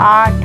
8